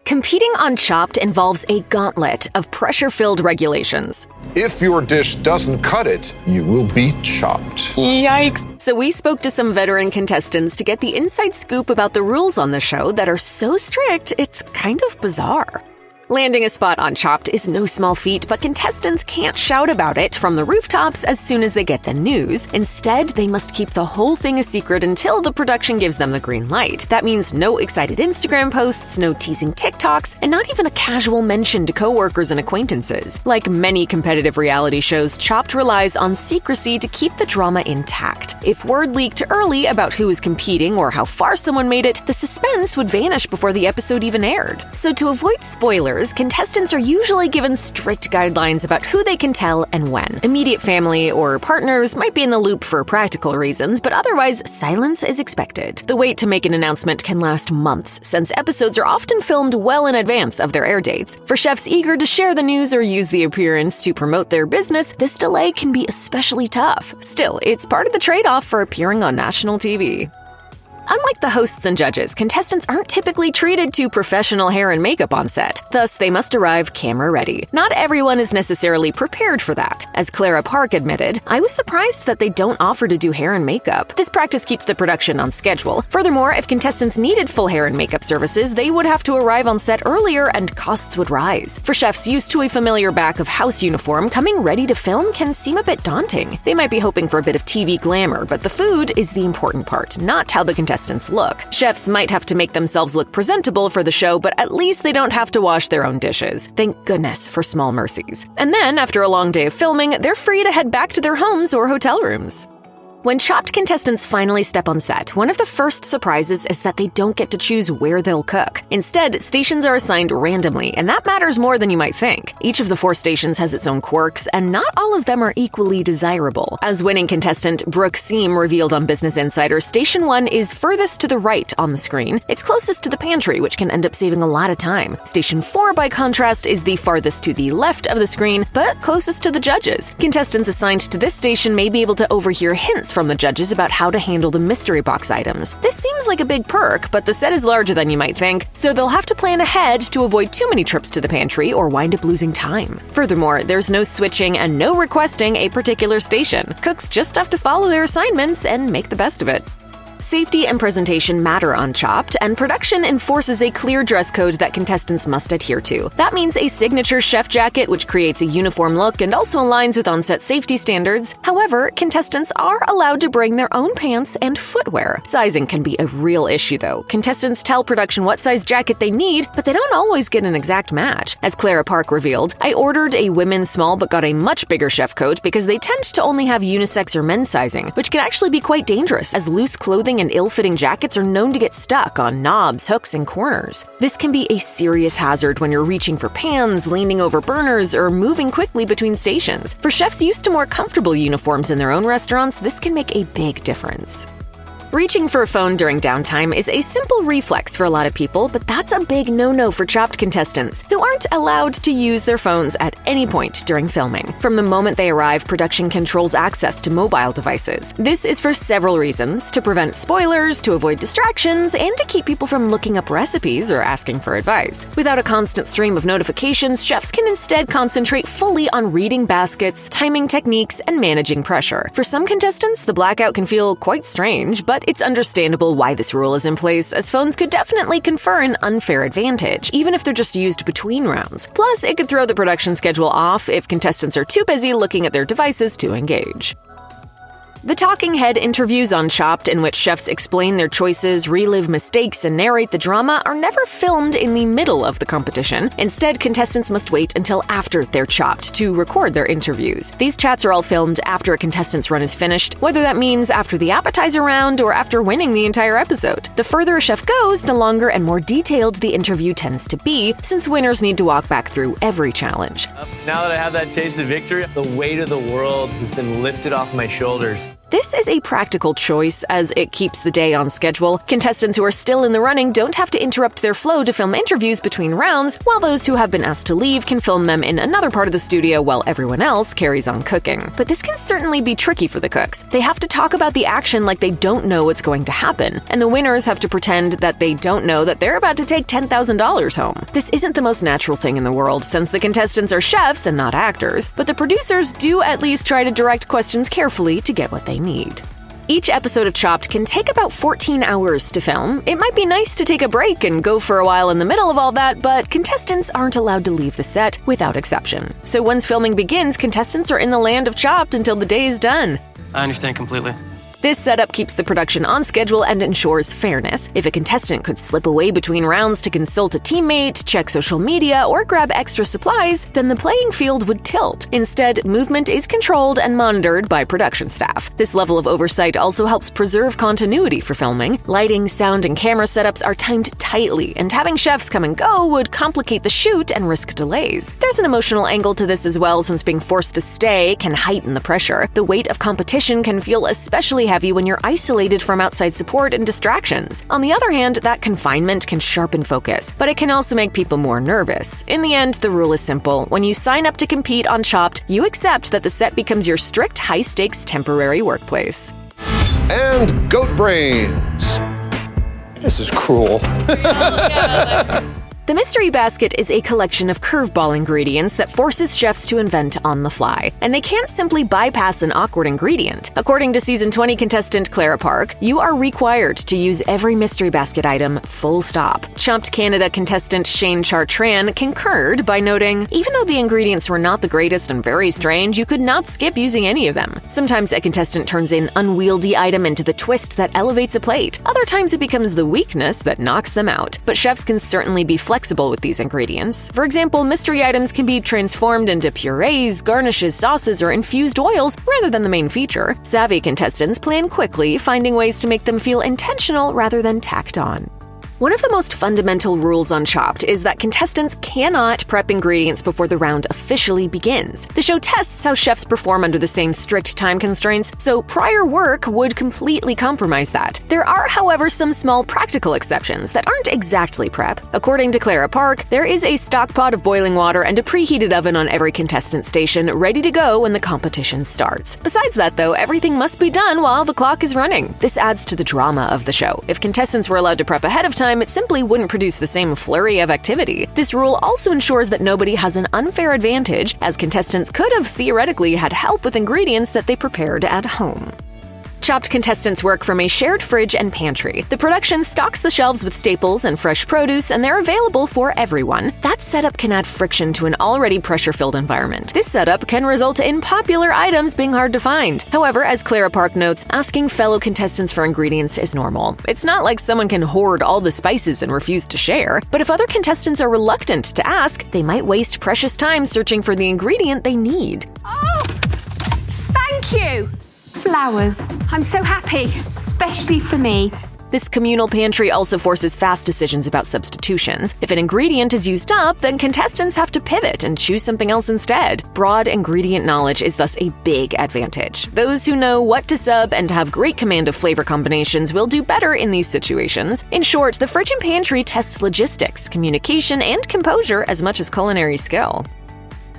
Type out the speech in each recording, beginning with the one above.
Competing on Chopped involves a gauntlet of pressure-filled regulations. If your dish doesn't cut it, you will be chopped. Yikes. So we spoke to some veteran contestants to get the inside scoop about the rules on the show that are so strict, it's kind of bizarre. Landing a spot on Chopped is no small feat, but contestants can't shout about it from the rooftops as soon as they get the news. Instead, they must keep the whole thing a secret until the production gives them the green light. That means no excited Instagram posts, no teasing TikToks, and not even a casual mention to coworkers and acquaintances. Like many competitive reality shows, Chopped relies on secrecy to keep the drama intact. If word leaked early about who is competing or how far someone made it, the suspense would vanish before the episode even aired. So to avoid spoilers, contestants are usually given strict guidelines about who they can tell and when. Immediate family or partners might be in the loop for practical reasons, but otherwise, silence is expected. The wait to make an announcement can last months, since episodes are often filmed well in advance of their air dates. For chefs eager to share the news or use the appearance to promote their business, this delay can be especially tough. Still, it's part of the trade-off for appearing on national TV. Unlike the hosts and judges, contestants aren't typically treated to professional hair and makeup on set. Thus, they must arrive camera ready. Not everyone is necessarily prepared for that. As Clara Park admitted, "I was surprised that they don't offer to do hair and makeup. This practice keeps the production on schedule. Furthermore, if contestants needed full hair and makeup services, they would have to arrive on set earlier and costs would rise. For chefs used to a familiar back of house uniform, coming ready to film can seem a bit daunting. They might be hoping for a bit of TV glamour, but the food is the important part, not how the contestants look. Chefs might have to make themselves look presentable for the show, but at least they don't have to wash their own dishes. Thank goodness for small mercies. And then, after a long day of filming, they're free to head back to their homes or hotel rooms. When Chopped contestants finally step on set, one of the first surprises is that they don't get to choose where they'll cook. Instead, stations are assigned randomly, and that matters more than you might think. Each of the 4 stations has its own quirks, and not all of them are equally desirable. As winning contestant Brooke Seam revealed on Business Insider, Station 1 is furthest to the right on the screen. It's closest to the pantry, which can end up saving a lot of time. Station 4, by contrast, is the farthest to the left of the screen, but closest to the judges. Contestants assigned to this station may be able to overhear hints from the judges about how to handle the mystery box items. This seems like a big perk, but the set is larger than you might think, so they'll have to plan ahead to avoid too many trips to the pantry or wind up losing time. Furthermore, there's no switching and no requesting a particular station. Cooks just have to follow their assignments and make the best of it. Safety and presentation matter on Chopped, and production enforces a clear dress code that contestants must adhere to. That means a signature chef jacket, which creates a uniform look and also aligns with on-set safety standards. However, contestants are allowed to bring their own pants and footwear. Sizing can be a real issue, though. Contestants tell production what size jacket they need, but they don't always get an exact match. As Clara Park revealed, "I ordered a women's small but got a much bigger chef coat because they tend to only have unisex or men's sizing, which can actually be quite dangerous, as loose clothing and ill-fitting jackets are known to get stuck on knobs, hooks, and corners. This can be a serious hazard when you're reaching for pans, leaning over burners, or moving quickly between stations. For chefs used to more comfortable uniforms in their own restaurants, this can make a big difference." Reaching for a phone during downtime is a simple reflex for a lot of people, but that's a big no-no for Chopped contestants, who aren't allowed to use their phones at any point during filming. From the moment they arrive, production controls access to mobile devices. This is for several reasons: to prevent spoilers, to avoid distractions, and to keep people from looking up recipes or asking for advice. Without a constant stream of notifications, chefs can instead concentrate fully on reading baskets, timing techniques, and managing pressure. For some contestants, the blackout can feel quite strange, but it's understandable why this rule is in place, as phones could definitely confer an unfair advantage, even if they're just used between rounds. Plus, it could throw the production schedule off if contestants are too busy looking at their devices to engage. The talking head interviews on Chopped, in which chefs explain their choices, relive mistakes, and narrate the drama, are never filmed in the middle of the competition. Instead, contestants must wait until after they're chopped to record their interviews. These chats are all filmed after a contestant's run is finished, whether that means after the appetizer round or after winning the entire episode. The further a chef goes, the longer and more detailed the interview tends to be, since winners need to walk back through every challenge. Now that I have that taste of victory, the weight of the world has been lifted off my shoulders. This is a practical choice as it keeps the day on schedule. Contestants who are still in the running don't have to interrupt their flow to film interviews between rounds, while those who have been asked to leave can film them in another part of the studio while everyone else carries on cooking. But this can certainly be tricky for the cooks. They have to talk about the action like they don't know what's going to happen, and the winners have to pretend that they don't know that they're about to take $10,000 home. This isn't the most natural thing in the world since the contestants are chefs and not actors, but the producers do at least try to direct questions carefully to get what they need. Each episode of Chopped can take about 14 hours to film. It might be nice to take a break and go for a while in the middle of all that, but contestants aren't allowed to leave the set without exception. So once filming begins, contestants are in the land of Chopped until the day is done. I understand completely. This setup keeps the production on schedule and ensures fairness. If a contestant could slip away between rounds to consult a teammate, check social media, or grab extra supplies, then the playing field would tilt. Instead, movement is controlled and monitored by production staff. This level of oversight also helps preserve continuity for filming. Lighting, sound, and camera setups are timed tightly, and having chefs come and go would complicate the shoot and risk delays. There's an emotional angle to this as well, since being forced to stay can heighten the pressure. The weight of competition can feel especially heavy when you're isolated from outside support and distractions. On the other hand, that confinement can sharpen focus, but it can also make people more nervous. In the end, the rule is simple. When you sign up to compete on Chopped, you accept that the set becomes your strict, high-stakes temporary workplace. And goat brains. This is cruel. The mystery basket is a collection of curveball ingredients that forces chefs to invent on the fly, and they can't simply bypass an awkward ingredient. According to Season 20 contestant Clara Park, you are required to use every mystery basket item full stop. Chopped Canada contestant Shane Chartran concurred by noting, even though the ingredients were not the greatest and very strange, you could not skip using any of them. Sometimes a contestant turns an unwieldy item into the twist that elevates a plate. Other times it becomes the weakness that knocks them out. But chefs can certainly be flexible with these ingredients. For example, mystery items can be transformed into purees, garnishes, sauces, or infused oils rather than the main feature. Savvy contestants plan quickly, finding ways to make them feel intentional rather than tacked on. One of the most fundamental rules on Chopped is that contestants cannot prep ingredients before the round officially begins. The show tests how chefs perform under the same strict time constraints, so prior work would completely compromise that. There are, however, some small practical exceptions that aren't exactly prep. According to Clara Park, there is a stock pot of boiling water and a preheated oven on every contestant station ready to go when the competition starts. Besides that, though, everything must be done while the clock is running. This adds to the drama of the show. If contestants were allowed to prep ahead of time, it simply wouldn't produce the same flurry of activity. This rule also ensures that nobody has an unfair advantage, as contestants could have theoretically had help with ingredients that they prepared at home. Chopped contestants work from a shared fridge and pantry. The production stocks the shelves with staples and fresh produce, and they're available for everyone. That setup can add friction to an already pressure-filled environment. This setup can result in popular items being hard to find. However, as Clara Park notes, asking fellow contestants for ingredients is normal. It's not like someone can hoard all the spices and refuse to share, but if other contestants are reluctant to ask, they might waste precious time searching for the ingredient they need. Oh, thank you! Flowers. I'm so happy, especially for me. This communal pantry also forces fast decisions about substitutions. If an ingredient is used up, then contestants have to pivot and choose something else instead. Broad ingredient knowledge is thus a big advantage. Those who know what to sub and have great command of flavor combinations will do better in these situations. In short, the fridge and pantry tests logistics, communication, and composure as much as culinary skill.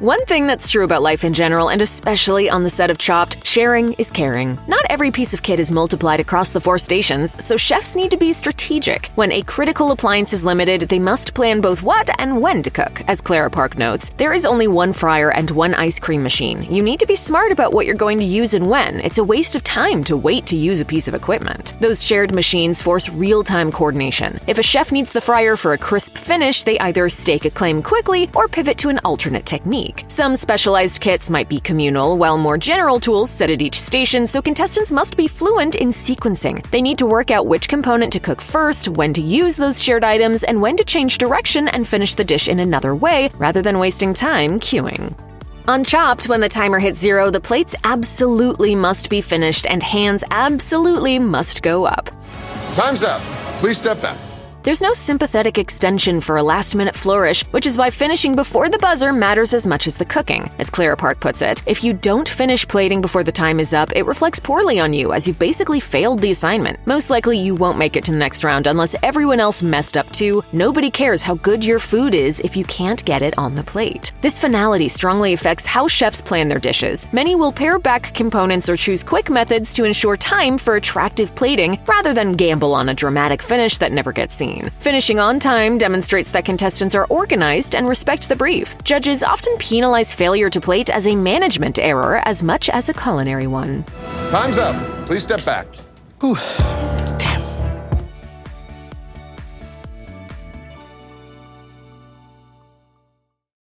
One thing that's true about life in general, and especially on the set of Chopped, sharing is caring. Not every piece of kit is multiplied across the 4 stations, so chefs need to be strategic. When a critical appliance is limited, they must plan both what and when to cook. As Clara Park notes, there is only 1 fryer and 1 ice cream machine. You need to be smart about what you're going to use and when. It's a waste of time to wait to use a piece of equipment. Those shared machines force real-time coordination. If a chef needs the fryer for a crisp finish, they either stake a claim quickly or pivot to an alternate technique. Some specialized kits might be communal, while more general tools sit at each station, so contestants must be fluent in sequencing. They need to work out which component to cook first, when to use those shared items, and when to change direction and finish the dish in another way, rather than wasting time queuing. On Chopped, when the timer hits 0, the plates absolutely must be finished and hands absolutely must go up. Time's up. Please step back. There's no sympathetic extension for a last-minute flourish, which is why finishing before the buzzer matters as much as the cooking. As Clara Park puts it, if you don't finish plating before the time is up, it reflects poorly on you as you've basically failed the assignment. Most likely you won't make it to the next round unless everyone else messed up too. Nobody cares how good your food is if you can't get it on the plate. This finality strongly affects how chefs plan their dishes. Many will pare back components or choose quick methods to ensure time for attractive plating rather than gamble on a dramatic finish that never gets seen. Finishing on time demonstrates that contestants are organized and respect the brief. Judges often penalize failure to plate as a management error as much as a culinary one. Time's up. Please step back. Whew.